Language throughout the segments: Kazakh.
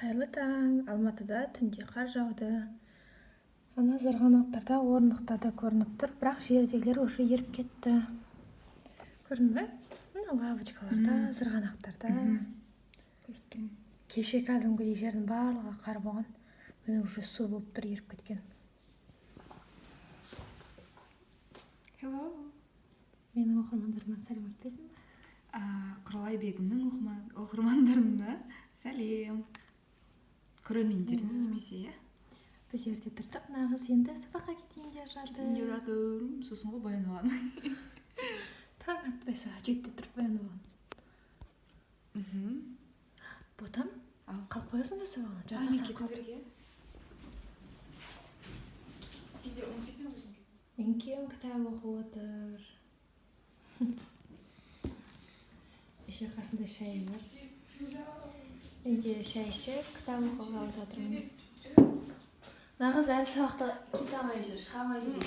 Қайырлы таң. Алматыда түнде қар жауды. Ана Зарғанақтарда, орындықтарда көрініп тұр, бірақ жердегілер уже еріп кетті. Көрдің бе? Мына лавочкаларда, Зарғанақтарда. Кеше кәдімгідей жердің барлығы қар болған. Міне уже су болып тұр, еріп кеткен. Hello. Менің оқырмандарыма сәлем айтпайсың ба? Құралай Бегімнің оқырмандарына сәлем. Көрермендеріне немесе, иә? Біз жерде тұрдық, нағыз енді сабаққа кетейін деп жатыр. Сосын ғой баян алған. Таң атпай сағат 7-де тұрып баян алған. Ботам? Қалып қоясың да сабағына? Мен кетіп берге. Мен күйеуім кітап оқып отыр. Еще қасында шайы бар. Менде шай ішіп, кітап оқып жатырмын. Нағыз әлі сабақта кете алмай жүр, шыға алмай жүр.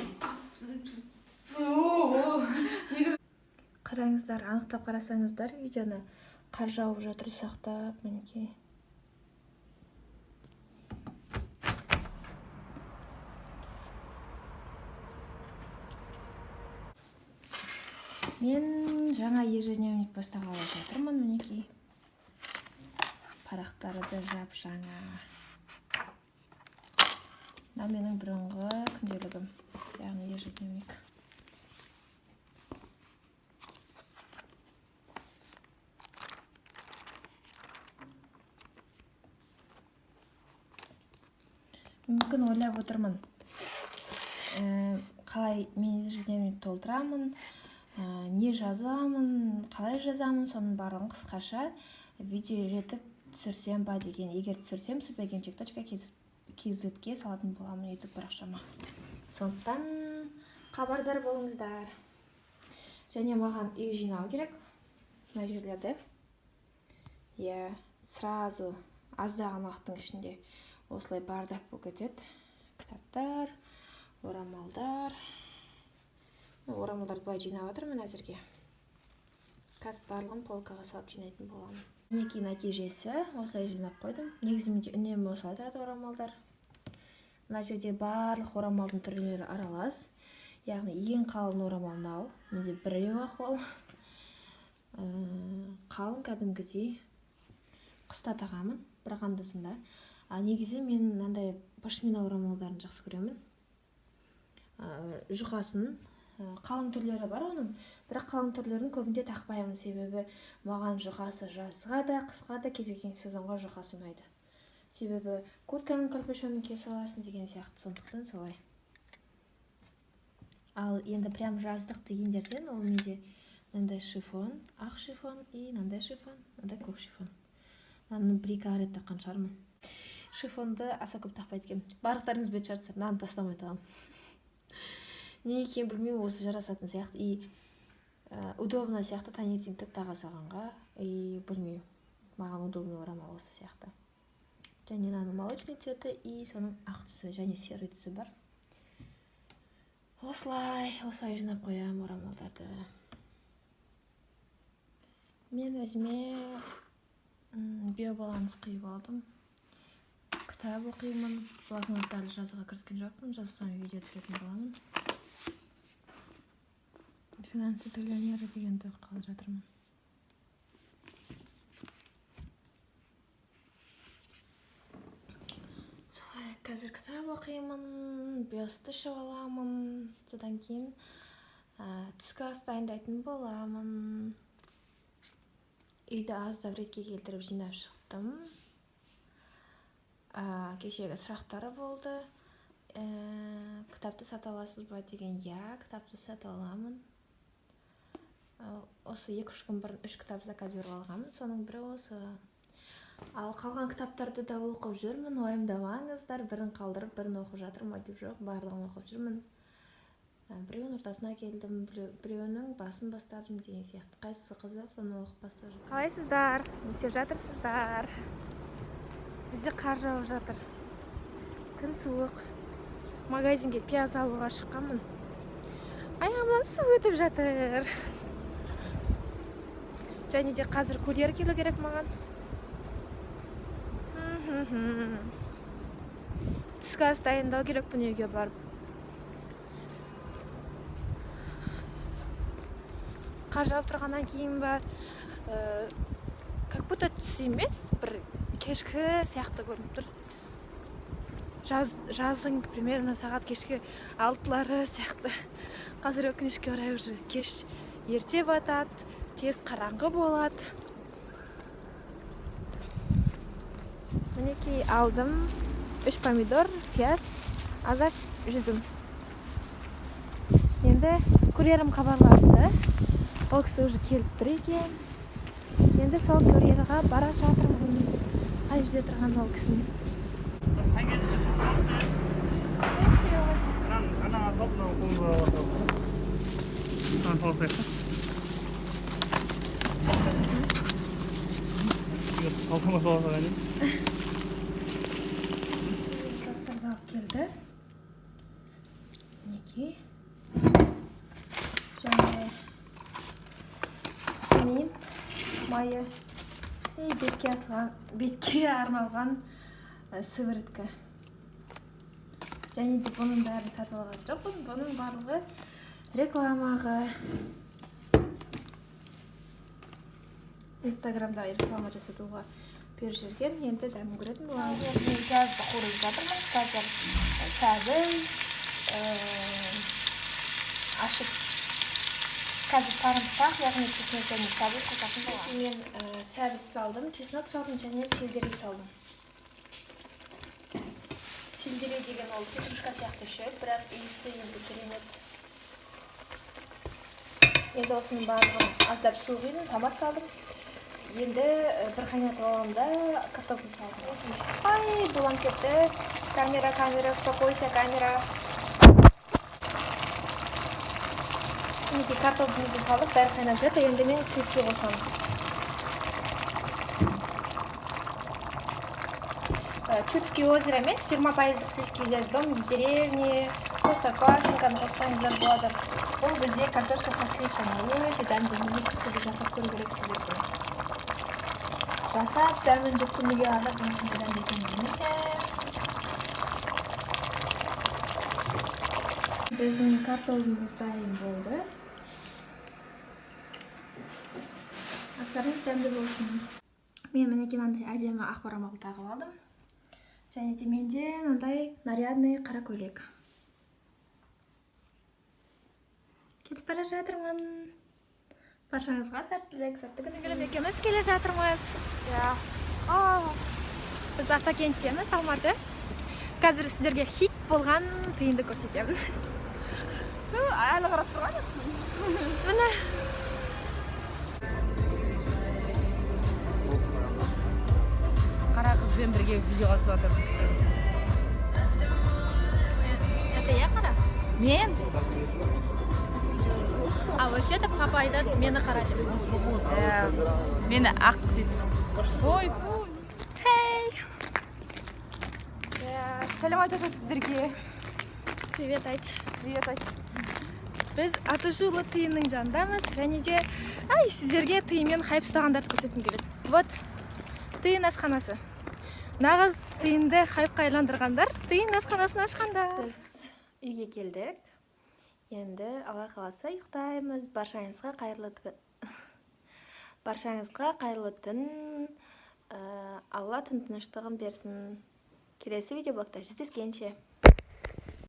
Қараңыздар, анықтап қарасаңыздар, видеоны қар жауып жатыр сақтап, мінекей. Мен жаңа ежедневник бастағалы жатырмын, мінекей. Парақтары да жап-жаңа. Мына менің бұрынғы күнделігім, яғни ежедневник. Мүмкін ойлап отырмын, қалай мен ежедневник толтырамын, не жазамын, қалай жазамын, соның барлығын қысқаша видео етіп түсірсем ба деген. Егер түсірсем, subagenchik.kz-ге салатын боламын YouTube парақшама. Сондықтан хабардар болыңыздар. Және маған үй жинау керек. Мына жерлерде. Сразу аздаған уақыттың ішінде осылай бардак болып кетеді. Кітаптар, орамалдар. Орамалдарды былай жинап жатырмын әзірге. Қазір барлығын полкаға салып жинайтын боламын. Мінекей нәтижесі, осылай жинап қойдым. Негізі менде үнемі осылай тұрады орамалдар. Мына жерде барлық орамалдың түрлері аралас. Яғни ең қалың орамал мынау. Менде біреу ақол. Қалың кәдімгідей қыста тағамын, бірақ анда-санда. Негізі мен мынандай пашмина орамалдарын жақсы көремін. Жұқасын қалың түрлері бар оның, бірақ қалың түрлерін көбінде тақпаймын, себебі маған жұқасы жазға да, қысқа да, кез келген сезонға жұқасы ұнайды. Себебі куртканың кальпешонын кие саласың деген сияқты, сондықтан солай. Ал енді прям жаздық дегендерден ол менде мынандай шифон, ақ шифон и мынандай шифон, мынандай көк шифон. Мынаны бір-екі рет таққан шығармын. Шифонды аса көп тақпайды екенмін. Барлықтарыңыз бет жарыстар, мынаны тастамай тағам. Не екенін білмеймін, осы жарасатын сияқты. И удобно сияқты таңертең тік таға салғанға. И білмеймін, маған удобно орамал осы сияқты. Және мынаның молочный цветі и соның ақ түсі және серый түсі бар. Осылай жинап қоям орамалдарды. Мен өзіме биобаланс құйып алдым. Кітап оқимын. Блокноттарды жазуға кіріскен жоқпын. Жазсам видео түсіретін боламын. Финансы триллионері дегенді оқып жатырмын. Солай, қазір кітап оқимын, биосты ішіп аламын, содан кейін түскі ас дайындайтын боламын. Үйді аздап ретке келтіріп жинап шықтым. Кешегі сұрақтары болды. Кітапты сата аласыз ба деген, кітапты сата аламын. Осы 2-3 күн бұрын 3 кітап заказ беріп алғанмын, соның бірі осы. Ал қалған кітаптарды да оқып жүрмін, уайымдамаңыздар, бірін қалдырып, бірін оқып жатырмын, айтып жоқ, барлығын оқып жүрмін. Біреуінің ортасына келдім, біреуінің басын бастадым деген сияқты. Қайсысы қызық, соны оқып бастап жүрмін. Қалайсыздар? Не істеп жатырсыздар? Бізде қар жауып жатыр. Күн суық. Магазинге пияз алуға шыққанмын. Аяғымнан су өтіп жатыр. Және де қазір курьер келу керек маған. Түскі ас дайындау керекпін үйге барып. Қар жауып тұрғаннан кейін ба, как будто түс емес, бір кешкі сияқты көрініп тұр. Жаздың примерно сағат кешкі 6-лары сияқты. Қазір өкінішке орай уже кеш ерте батады, тез қараңғы болады. Мінекей алдым 3 помидор, пияз, азат жүзім. Енді курьерім хабарласты. Ол кісі уже келіп тұр екен. Енді сол курьерға бара жатырмын. Қай жерде тұрған ол кісінің. 하나 컵나 공부하고 한 소스 이거 덮어서 써서 아니? Заттарды алып келді. Мінекей. Және мен майы бетке арналған сыворотка. Және де бұның бәрін сатып алған жоқпын. Бұның барлығы рекламаға. Инстаграмда реклама жасатуға беріп жүрген. Енді дәмін көретін боламын. Мен газды қорып жатырмын. Қазір сәбіз ашып. Қазір сарымсақ, яғни чеснок және сәбіз қосатын боламын. Мен сәбіз салдым, чеснок салдым және сельдерей салдым. Сельдерей деген ол петрушка сияқты шөп, бірақ иісі енді керемет. Енді осының барлығын аздап су құйдым, томат салдым. Енді бір қайнатып алғанда картофель салдым. Ай, бұлам кетті. Камера, успокойся, камера. Мінекей картофелімізді салдық, бәрі қайнап жатыр. Енді мен сливки қосамын. Чудский озеро емес, 20% сливки, дом в деревне, просто квашенканы қоссаңыздар болады. Бұл бізде картошка со сливками өте дәмді. Екі түрлі жасап көру керексіздер. Жасап дәмін жеп күніге алып, қандай дәмді екенін Біздің картофеліміз дайын болды. Астарыңыз дәмді болсын. Мен мінекей мынандай әдемі ақ орамал тағып алдым. Және де менде мынандай нарядный қара көйлек. Кетіп бара жатырмын. Баршаңызға сәттілік, сәтті күн. Екеуміз келе жатырмыз. Біз Автокенттеміз, Алматы. Қазір сіздерге хит болған тиынды көрсетемін. Әлі қарап тұрған еді. Міне. Қара қызбен бірге видеоға түсіп жатыр кісі. Это я қара? Мен? А вообще-то папа айтады, мені қара деп. Мені ақ дейді. Ой, фу. Хей! Сәлем айтасыз сіздерге. Привет айт. Привет айт. Біз Атышулы тиынның жанындамыз, және де сіздерге тиынмен хайп ұстағандарды көрсеткім келеді. Вот, тиын асханасы. Нағыз тиынды хайпқа айландырғандар, тиын асханасын ашқандар. Біз үйге келдік. Енді Алла қаласа ұйықтаймыз. Баршаңызға қайырлы түн. Алла тыныштығын берсін. Келесі видеоблогта жүздескенше.